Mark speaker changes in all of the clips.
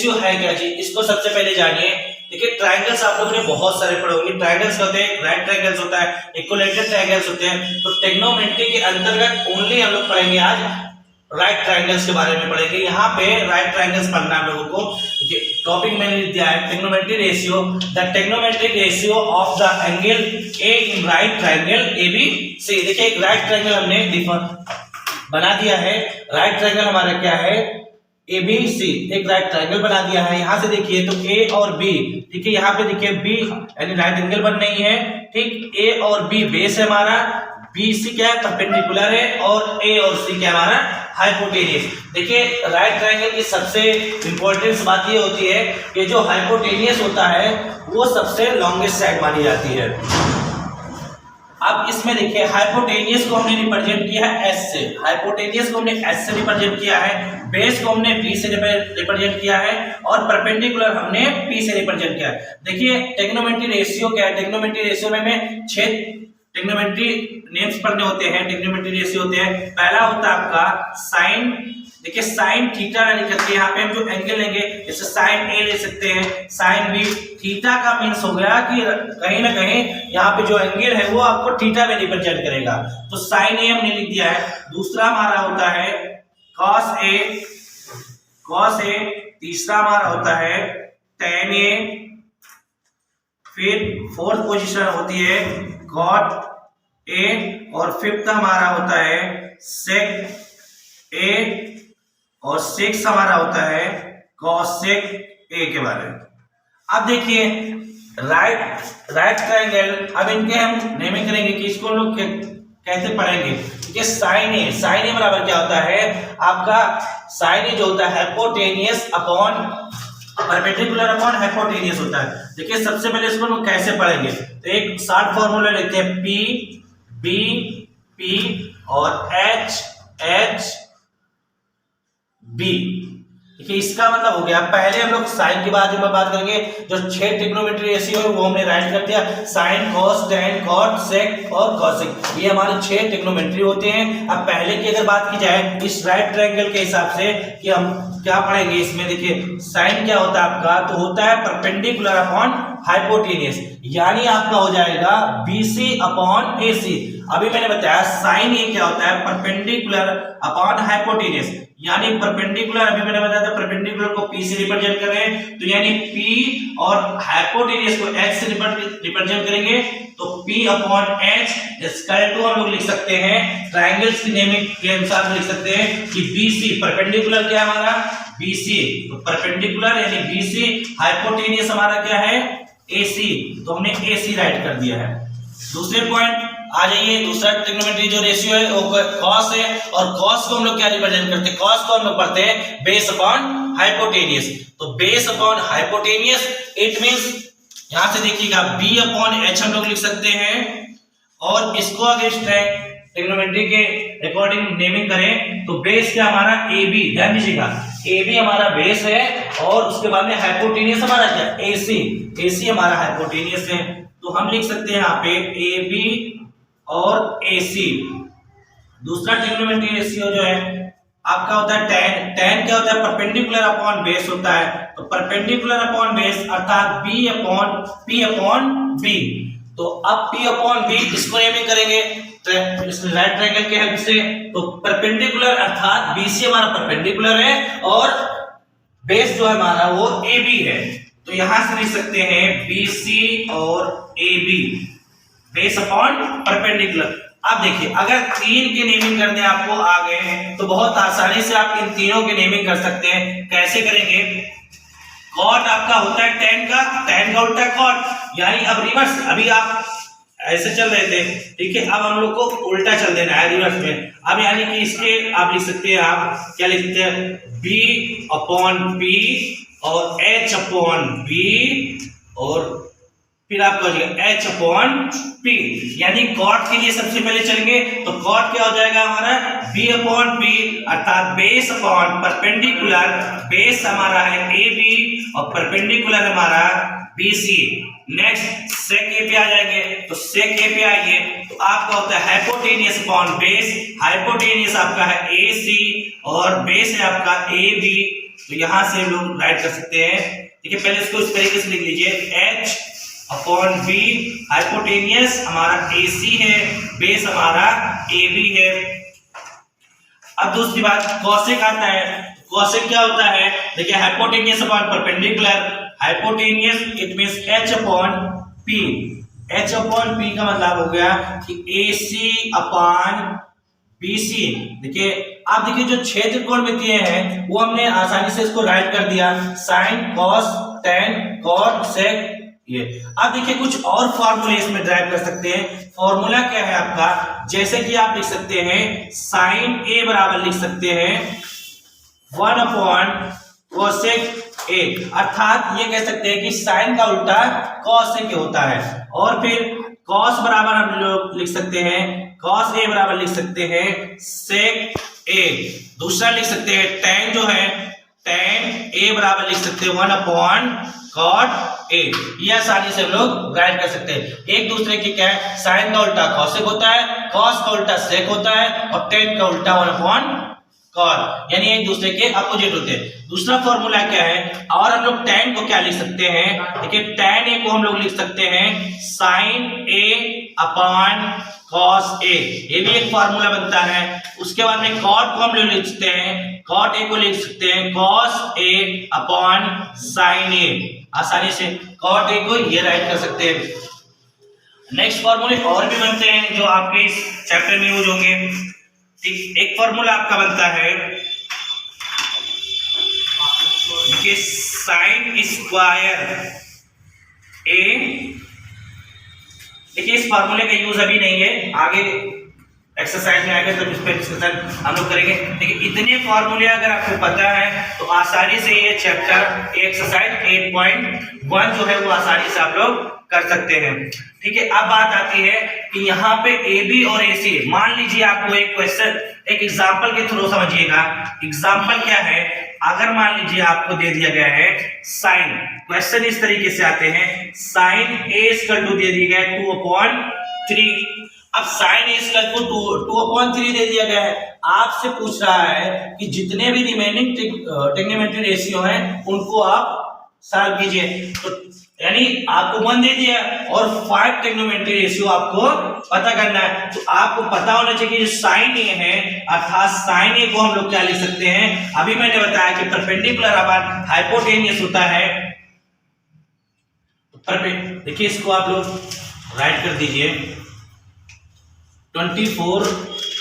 Speaker 1: Ratio है क्या चीज, इसको सबसे पहले जानिए। देखिए ट्रायंगल्स आप लोगों ने बहुत सारे पढ़े होंगे। ट्रायंगल्स होते हैं, राइट ट्रायंगल्स होता है, इक्विलेटरल ट्रायंगल्स होते हैं। तो ट्रिग्नोमेट्री के अंतर्गत ओनली हम लोग पढ़ेंगे आज राइट ट्रायंगल्स के बारे में पढ़ेंगे। यहाँ पे राइट ट्रायंगल्स पढ़ना है हम लोगों को। टॉपिक मैंने दिया है trigonometry ratio, the trigonometric ratio of the angle A in right triangle ABC. देखिए एक राइट ट्रायंगल हमने बना दिया है। राइट ट्रायंगल हमारा क्या है, ABC, एक राइट ट्रायंगल बना दिया है। यहां से देखिए तो A और B, देखिए यहाँ पे देखिए B यानी राइट एंगल बन रही है, ठीक। A और B बेस है हमारा, BC क्या है, परपेंडिकुलर है, और A और C क्या हमारा, हाइपोटेनियस। देखिए राइट ट्रायंगल की सबसे इंपॉर्टेंट बात ये होती है कि जो हाइपोटेनियस होता है वो सबसे लॉन्गेस्ट साइड मानी जाती है। अब इसमें देखिए हाइपोटेनियस को हमने रिप्रेजेंट किया है S से, हाइपोटेनियस को हमने S से रिप्रेजेंट किया है, बेस को हमने B से रिप्रेजेंट किया है, और परपेंडिकुलर हमने P से रिप्रेजेंट किया है। देखिए ट्रिग्नोमेट्री रेशियो क्या है, ट्रिग्नोमेट्री रेशियो में हमें 6 ट्रिग्नोमेट्री नेम्स पढ़ने होते हैं, ट्रिग्नोमेट्री रेशियो होते हैं। पहला होता है आपका साइन, देखिए साइन थीटा ना लिख करके यहाँ पे हम जो एंगल लेंगे जैसे साइन ए ले सकते हैं, साइन बी। थीटा का मीन्स हो गया कि कहीं ना कहीं यहाँ पे जो एंगल है वो आपको थीटा में रिप्रेजेंट करेगा, तो साइन ए हमने लिख दिया है। दूसरा हमारा होता है कॉस ए, कॉस ए। तीसरा हमारा होता है टेन ए। फिर फोर्थ पोजीशन होती है कॉट ए, और फिफ्थ हमारा होता है सेक ए, और सिक्स हमारा होता है कॉसेक ए के बारे में। अब देखिए राइट ट्रायंगल, अब इनके हम नेमिंग करेंगे कि इसको लोग कैसे पढ़ेंगे। देखिए साइन ए बराबर क्या होता है आपका, साइन ए जो होता है hypotenuse upon perpendicular upon hypotenuse होता है। देखिए सबसे पहले इसको लोग कैसे पढ़ेंगे, तो एक शॉर्ट फॉर्मूला लेते हैं P B P और H B। देखिए इसका मतलब हो गया, पहले हम लोग साइन के बारे में बात करेंगे। जो 6 ट्रिग्नोमेट्री रेशियो है वो हमने राइट कर दिया, sine cos tan cot sec और कॉसेक, ये हमारे 6 ट्रिग्नोमेट्री होते हैं। अब पहले की अगर बात की जाए इस राइट ट्रायंगल के हिसाब से कि हम क्या पढ़ेंगे इसमें, देखिए साइन क्या होता है आपका, तो होता है परपेंडिकुलर अपॉन हाइपोटेनियस, यानी आपका हो जाएगा BC अपॉन AC। अभी मैंने बताया साइन ए क्या होता है, परपेंडिकुलर अपॉन हाइपोटेनियस, यानी परपेंडिकुलर, अभी मैंने बताया था परपेंडिकुलर को P से रिप्रेजेंट कर रहे हैं, तो यानी P और हाइपोटेनियस को H से रिप्रेजेंट करेंगे, तो P upon H equal to हम लोग लिख सकते हैं ट्रायंगल्स की नेमिंग के अनुसार लिख सकते हैं कि BC परपेंडिकुलर क्या है हमारा, BC, तो परपेंडिकुलर यानी BC, हाइपोटेनियस हमारा क्या है AC, तो हमने AC राइट कर दिया है। दूसरे पॉइंट आ जाइए, दूसरा ट्रिग्नोमेट्री जो रेशियो है वो कॉस है, और कॉस को हम लोग क्या रिप्रेजेंट करते हैं, कॉस को हम लोग पढ़ते हैं बेस अपॉन हाइपोटेनियस, तो base upon hypotenuse it means यहां से देखिएगा B अपॉन H हम लोग लिख सकते हैं, और इसको अगर ट्रिग्नोमेट्री के अकॉर्डिंग नेमिंग करें तो बेस क्या हमारा AB, ध्यान दीजिएगा AB हमारा बेस है, और उसके बाद में हाइपोटेनियस हमारा क्या AC हमारा हाइपोटेनियस है, तो हम लिख सकते हैं यहाँ पे AB और AC। दूसरा ट्रिग्नोमेट्री रेशियो जो है आपका होता है tan क्या होता है, परपेंडिकुलर अपॉन बेस होता है, तो परपेंडिकुलर अपॉन बेस अर्थात P अपॉन B। तो अब P अपॉन B इसको नेमिंग करेंगे राइट ट्रायंगल के हेल्प से, तो परपेंडिकुलर अर्थात BC हमारा परपेंडिकुलर है, और बेस जो है हमारा वो AB है, तो यहां से लिख सकते हैं BC और AB बेस अपॉन परपेंडिकुलर। अब देखिए अगर 3 के नेमिंग करने आपको आ गए हैं तो बहुत आसानी से आप इन तीनों के नेमिंग कर सकते हैं। कैसे करेंगे, कॉट आपका होता है tan का उल्टा कॉट, यानी अब रिवर्स, अभी आप ऐसे चल रहे थे, ठीक है, अब हम लोग को उल्टा चल देना है रिवर्स में। अब यानी कि इसके आप लिख सकते हैं, आप क्या लिख सकते हैं B अपॉन P और H अपॉन B, और फिर आपका हो जाएगा H अपॉन P, यानी कॉट के लिए सबसे पहले चलेंगे, तो कॉट क्या हो जाएगा हमारा B अपॉन P अर्थात बेस अपॉन परपेंडिकुलर, बेस हमारा है AB और परपेंडिकुलर हमारा BC। नेक्स्ट सेक ए पे आ जाएंगे, तो सेक ए पे आइए तो आपका होता है हाइपोटेनियस अपॉन बेस, हाइपोटेनियस आपका है AC और बेस है आपका AB, तो यहां से हम लोग राइट कर सकते हैं। ठीक है, पहले इसको इस तरीके से लिख लीजिए, H अपॉन बी, हाइपोटेनियस हमारा AC है, बेस हमारा AB है। अब दूसरी बात कॉसेक आता है। कॉसेक क्या होता है, देखिए hypotenuse upon perpendicular, hypotenuse it means H upon P। H upon P का मतलब हो गया कि AC अपॉन BC। देखिए आप देखिए जो छह त्रिकोणमितीय हैं वो हमने आसानी से इसको राइट कर दिया, sine cos tan cot sec ये। अब देखिए कुछ और फॉर्मूले इसमें ड्राइव कर सकते हैं। फॉर्मूला क्या है आपका, जैसे कि आप लिख सकते हैं साइन A बराबर लिख सकते हैं 1 अपॉन कोसेक A, अर्थात ये कह सकते हैं कि साइन का उल्टा कॉसेक होता है। और फिर कॉस बराबर हम लोग लिख सकते हैं, कॉस A बराबर लिख सकते हैं सेक A। दूसरा लिख सकते हैं टेन जो है, टेन A बराबर लिख सकते हैं 1 अपॉन कॉट A। ये आसानी से हम लोग राइट कर सकते हैं। एक दूसरे की क्या है, साइन का उल्टा कॉसेक होता है, कॉस का उल्टा सेक होता है और टेन का उल्टा 1 अपॉन कॉट, यानी एक दूसरे के अपोजिट होते हैं। दूसरा फॉर्मूला क्या है, और हम लोग tan को क्या लिख सकते हैं, देखिए tan A को हम लोग लिख सकते हैं sin A upon cos A, ये भी एक फॉर्मूला बनता है। उसके बाद में cot को हम लोग लिख सकते हैं, cot A को लिख सकते हैं cos A upon sin A, आसानी से cot A को ये राइट कर सकते हैं। नेक्स्ट फॉर्मूले और भी बनते हैं जो आपके इस चैप्टर में यूज होंगे। ठीक, एक फॉर्मूला आपका बनता है कि साइन स्क्वायर A, देखिए इस फॉर्मूले का यूज अभी नहीं है, आगे एक्सरसाइज में आएगा तो इस पर डिस्कशन हम लोग करेंगे। देखिए इतने फॉर्मूले अगर आपको पता है तो आसानी से ये चैप्टर एक्सरसाइज 8.1 जो है वो आसानी से आप लोग कर सकते हैं। ठीक है, अब बात आती है कि यहाँ पे AB और AC, मान लीजिए आपको एक क्वेश्चन एक एग्जांपल के थ्रू समझिएगा। एग्जांपल क्या है, अगर मान लीजिए आपको दे दिया गया है साइन, क्वेश्चन इस तरीके से आते हैं, साइन A इक्वल टू दे दिया गया है 2/3। अब साइन A इक्वल टू 2/3 दे दिया गया है, आपसे पूछ रहा है कि जितने भी रिमेनिंग ट्रिग्नोमेट्री रेशियो हैं उनको आप सॉल्व कीजिए। तो यानी आपको 1 दे दिया और 5 ट्रिग्नोमेट्री रेशियो आपको पता करना है। तो आपको पता होना चाहिए कि जो साइन A है, अर्थात साइन A को हम लोग क्या लिख सकते हैं, अभी मैंने बताया कि परपेंडिकुलर अपॉन हाइपोटेनियस होता है। देखिए इसको आप लोग राइट कर दीजिए 24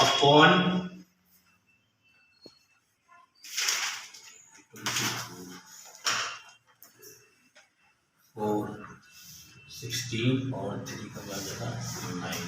Speaker 1: अपॉन 4 16 और 3 का बचा 9।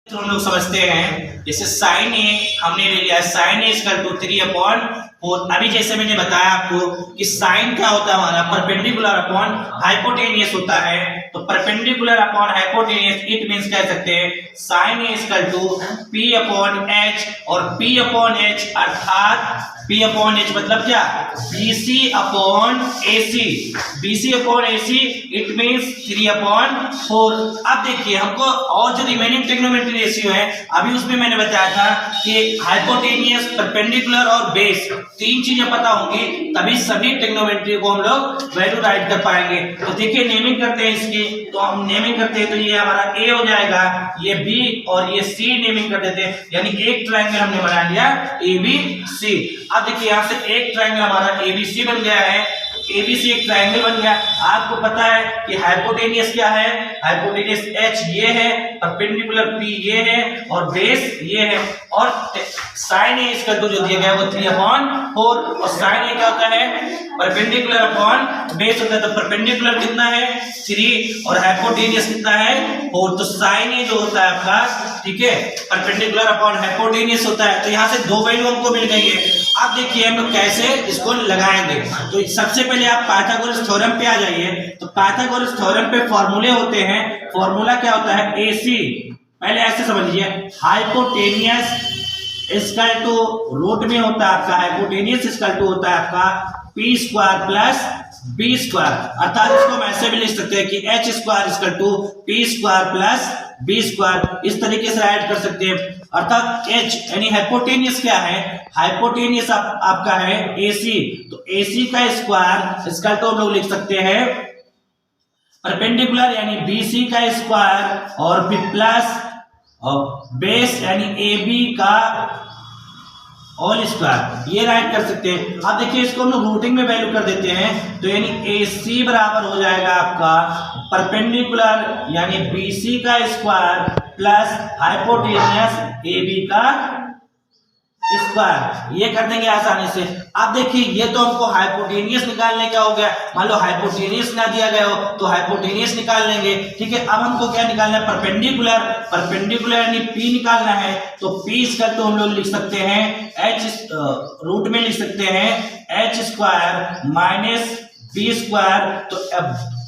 Speaker 1: तो हम लोग समझते हैं जैसे साइन A हमने ले लिया, साइन A इक्वल टू 3/4। अभी जैसे मैंने बताया आपको कि साइन क्या होता है हमारा, परपेंडिकुलर अपॉन हाइपोटेनियस होता है। तो perpendicular upon hypotenuse it means कह सकते हैं sine A equal to P upon H, और P अपॉन H अर्थात P अपॉन H मतलब क्या, BC upon AC, BC upon AC it means 3/4। अब देखिए हमको और जो रिमेनिंग ट्रिग्नोमेट्री रेशियो है, अभी उसमें मैंने बताया था कि हाइपोटेनियस, परपेंडिकुलर और बेस, तीन चीजें पता होंगी तभी सभी ट्रिग्नोमेट्री को हम लोग वैल्यू राइट कर पाएंगे। तो देखिए नेमिंग करते हैं इसकी, तो हम नेमिंग करते हैं तो ये हमारा A हो जाएगा, ये B और ये C नेमिंग कर देते हैं, यानी एक ट्रायंगल हमने बना लिया ABC। अब देखिए यहाँ से एक ट्रायंगल हमारा ABC बन गया है, ABC एक ट्रायंगल बन गया। आपको पता है कि हाइपोटेनियस क्या है, हाइपोटेनियस H ये है, परपेंडिकुलर P ये है और बेस ये है, और साइन A इक्वल टू जो दिया गया है वो 3/4, और साइन A क्या होता है, परपेंडिकुलर अपॉन बेस होता है। तो परपेंडिकुलर कितना है 3 और हाइपोटेनियस कितना है 4। तो साइन A जो होता है आपका, ठीक है, परपेंडिकुलर अपॉन हाइपोटेनियस होता है। तो यहाँ से दो वैल्यू हमको मिल गई है। अब देखिए हम लोग कैसे इसको लगाएंगे। तो सबसे पहले आप पाइथागोरस थ्योरम पे आ जाइए। तो पाइथागोरस थ्योरम पे फॉर्मूले होते हैं। फॉर्मूला क्या होता है, AC, पहले ऐसे समझ लीजिए, हाइपोटेनियस इक्वल टू रूट में होता है आपका, हाइपोटेनियस इक्वल टू होता है आपका P square plus B square, अर्थात इसको हम ऐसे भी लिख सकते हैं कि H square equal to P square plus B square, इस तरीके से राइट कर सकते हैं। अर्थात एच यानी हाइपोटेनियस क्या है, हाइपोटेनियस आपका है AC, तो AC का स्क्वायर इसका तो हम लोग लिख सकते हैं परपेंडिकुलर यानी BC का स्क्वायर और फिर प्लस और बेस यानी AB का होल स्क्वायर, ये राइट कर सकते हैं। अब देखिए इसको हम लोग रूटिंग में वैल्यू कर देते हैं, तो यानी AC बराबर हो जाएगा आपका परपेंडिकुलर यानी BC का स्क्वायर प्लस हाइपोटेनियस AB का स्क्वायर, ये कर देंगे आसानी से। अब देखिए ये तो हमको हाइपोटेनियस निकालने का हो गया, मान लो हाइपोटेनियस ना दिया गया हो तो हाइपोटेनियस निकाल लेंगे, ठीक है। अब हमको क्या निकालना है, परपेंडिकुलर, परपेंडिकुलर यानी P निकालना है, तो P इसका तो हम लोग लिख सकते हैं H रूट में लिख सकते हैं H square minus B square. तो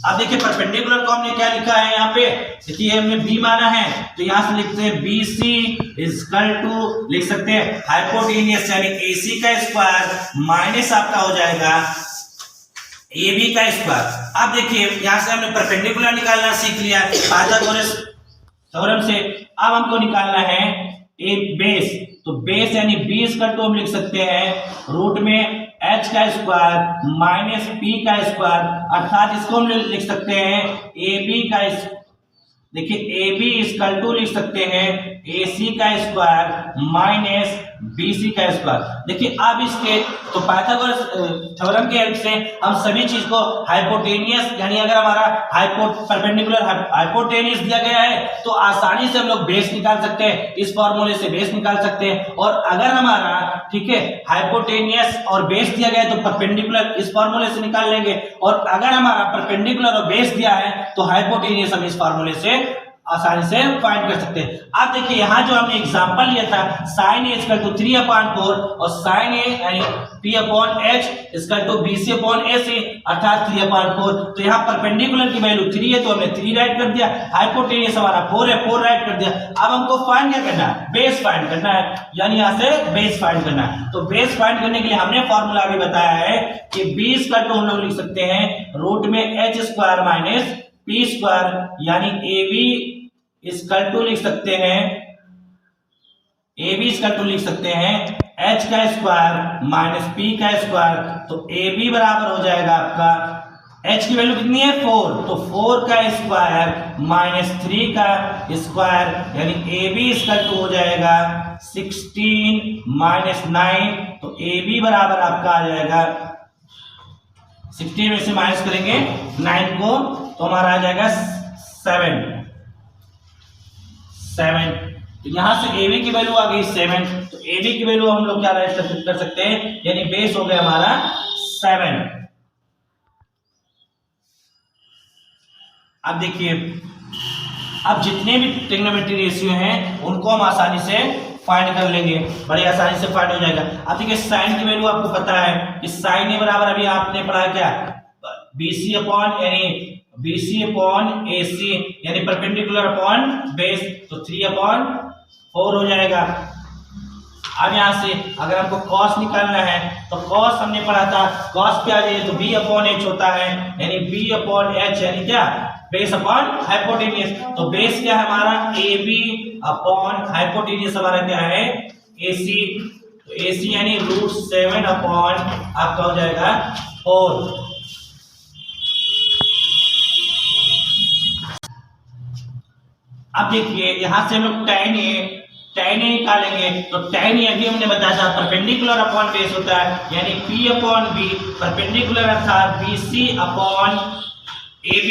Speaker 1: अब देखिए परपेंडिकुलर को हमने क्या लिखा है यहाँ पे, देखिए हमने B माना है, तो यहाँ से लिखते हैं BC इक्वल टू लिख सकते हैं हाइपोटेनियस यानी AC का स्क्वायर माइनस आपका हो जाएगा AB का स्क्वायर। अब देखिए यहाँ से हमने परपेंडिकुलर निकालना सीख लिया पाइथागोरस थ्योरम से। अब हमको निकालना है ए बेस, तो बेस यानी B इक्वल टू हम लिख सकते हैं रूट में H का स्क्वायर माइनस P का स्क्वायर, अर्थात इसको हम लिख सकते हैं AB का, देखिए AB इक्वल टू लिख सकते हैं AC का स्क्वायर माइनस BC का स्क्वायर। देखिए अब इसके तो पाइथागोरस थ्योरम के हेल्प से हम सभी चीज को हाइपोटेनियस यानी अगर हमारा परपेंडिकुलर हाइपोटेनियस दिया गया है तो आसानी से हम लोग बेस निकाल सकते हैं, इस फॉर्मूले से बेस निकाल सकते हैं। और अगर हमारा ठीक है हाइपोटेनियस और बेस दिया गया है तो परपेंडिकुलर इस फॉर्मूले से निकाल लेंगे, और अगर हमारा परपेंडिकुलर और बेस दिया है तो हाइपोटेनियस हम इस फॉर्मूले से आसानी से फाइंड कर सकते हैं। अब देखिए यहाँ जो हमने एग्जांपल लिया था sin A इक्वल टू 3/4 और sin A यानी P/H इक्वल टू BC/AC अर्थात 3/4, तो यहाँ परपेंडिकुलर की वैल्यू 3 है तो हमने 3 राइट कर दिया, हाइपोटेनियस हमारा 4 है 4 राइट कर दिया। अब हमको फाइंड क्या करना है, बेस फाइंड करना है, यानी यहाँ से बेस फाइंड करना है। तो बेस फाइंड करने के लिए हमने फॉर्मूला भी बताया है कि B इक्वल टू हम लोग लिख सकते हैं रूट में H square minus P square यानी AB इक्वल टू लिख सकते हैं AB इक्वल टू लिख सकते हैं H का स्क्वायर माइनस P का स्क्वायर, तो AB बराबर हो जाएगा आपका H की वैल्यू कितनी है 4, तो 4 का स्क्वायर माइनस 3 का स्क्वायर यानी AB इक्वल टू हो जाएगा 16 माइनस 9, तो AB बराबर आपका आ जाएगा 16 में से माइनस करेंगे 9 को तो हमारा आ जाएगा 7। तो यहां से AB की वैल्यू आ गई 7, तो AB की वैल्यू हम लोग क्या राइट कर सकते हैं, यानी बेस हो गया हमारा 7। अब देखिए अब जितने भी ट्रिग्नोमेट्री रेशियो हैं उनको हम आसानी से फाइंड कर लेंगे, बड़ी आसानी से फाइंड हो जाएगा। अब देखिए साइन की वैल्यू आपको पता है कि साइन ए बराबर अभी आपने पढ़ा क्या BC अपॉन यानी BC अपॉन AC यानी परपेंडिकुलर अपॉन बेस, तो 3/4 हो जाएगा। अब यहाँ से अगर हमको कॉस निकालना है तो कॉस हमने पढ़ा था, कॉस पे आ जाइए तो B/H होता है यानी B/H यानी क्या बेस अपॉन हाइपोटेनियस, तो बेस क्या है हमारा AB अपॉन हाइपोटेनियस हमारा क्या है AC, तो AC यानी √7 अपॉन आपका हो जाएगा 4। अब देखिए यहां से हम लोग tan A निकालेंगे, तो tan A अभी हमने बताया था परपेंडिकुलर अपॉन बेस होता है यानी P/B परपेंडिकुलर अर्थात BC अपॉन AB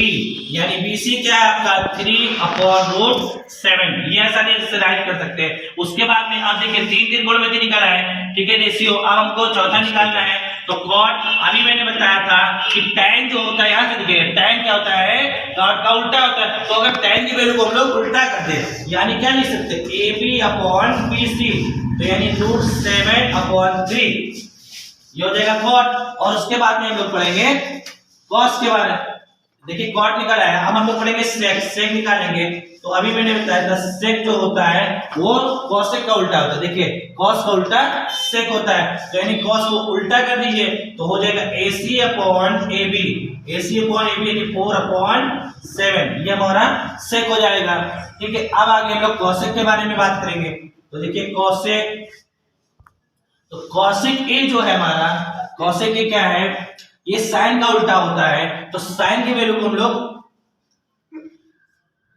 Speaker 1: यानी BC क्या है आपका 3/√7, ये आसानी से राइट कर सकते हैं। उसके बाद में आप देखिए 3 गुणमिति निकाला है, ठीक है रेशियो। अब हमको चौथा निकालना है, तो कॉट अभी मैंने बताया था कि tan जो होता है यहाँ से देखिए tan क्या होता है कॉट का उल्टा होता है, तो अगर tan की वैल्यू को हम लोग उल्टा कर दें यानी क्या लिख सकते हैं AB/BC, तो यानी √7/3 ये हो जाएगा कॉट। और उसके बाद में हम लोग पढ़ेंगे कॉस के बारे में। देखिए कॉट निकाला है, अब हम लोग पढ़ेंगे सेक निकालेंगे। तो अभी मैंने बताया था सेक जो होता है वो कॉसेक का उल्टा होता है, देखिए कॉस का उल्टा सेक होता है, तो यानी कॉस को उल्टा कर दीजिए तो हो जाएगा AC/AB AC अपॉन AB यानी 4/7, ये हमारा सेक हो जाएगा। ठीक है, अब आगे हम लोग कॉसेक के बारे में बात करेंगे। तो देखिए कॉसेक, तो कॉसेक ए जो है हमारा, कॉसेक ए क्या है, ये साइन का उल्टा होता है, तो साइन की वैल्यू को हम लोग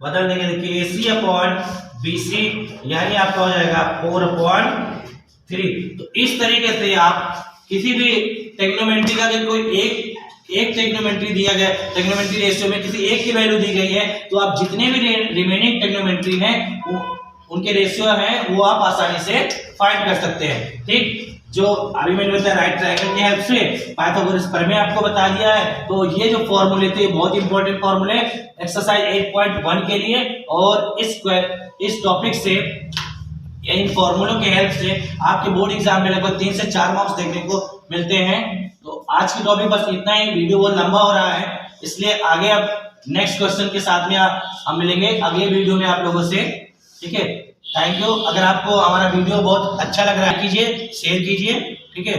Speaker 1: बदल देंगे। देखिए AC अपॉन BC यानी आपका हो जाएगा 4/3। तो इस तरीके से आप किसी भी ट्रिग्नोमेट्री का अगर कोई एक ट्रिग्नोमेट्री दिया गया, ट्रिग्नोमेट्री रेशियो में किसी एक की वैल्यू दी गई है, तो आप जितने भी रिमेनिंग ट्रिग्नोमेट्री हैं उनके रेशियो हैं वो आप आसानी से फाइंड कर सकते हैं। ठीक, जो अभी मैंने बताया राइट ट्रायंगल की हेल्प से पाइथागोरस प्रमेय आपको बता दिया है। तो ये जो फॉर्मूले थे बहुत इंपॉर्टेंट फॉर्मूले एक्सरसाइज 8.1 के लिए, और इस टॉपिक से इन फॉर्मूलों के हेल्प से आपके बोर्ड एग्जाम में लगभग 3 से 4 मार्क्स देखने को मिलते हैं। तो आज की टॉपिक बस इतना ही, वीडियो बहुत लंबा हो रहा है, इसलिए आगे अब नेक्स्ट क्वेश्चन के साथ में हम मिलेंगे अगले वीडियो में आप लोगों से। ठीक है, थैंक यू। अगर आपको हमारा वीडियो बहुत अच्छा लग रहा है कीजिए, शेयर कीजिए। ठीक है।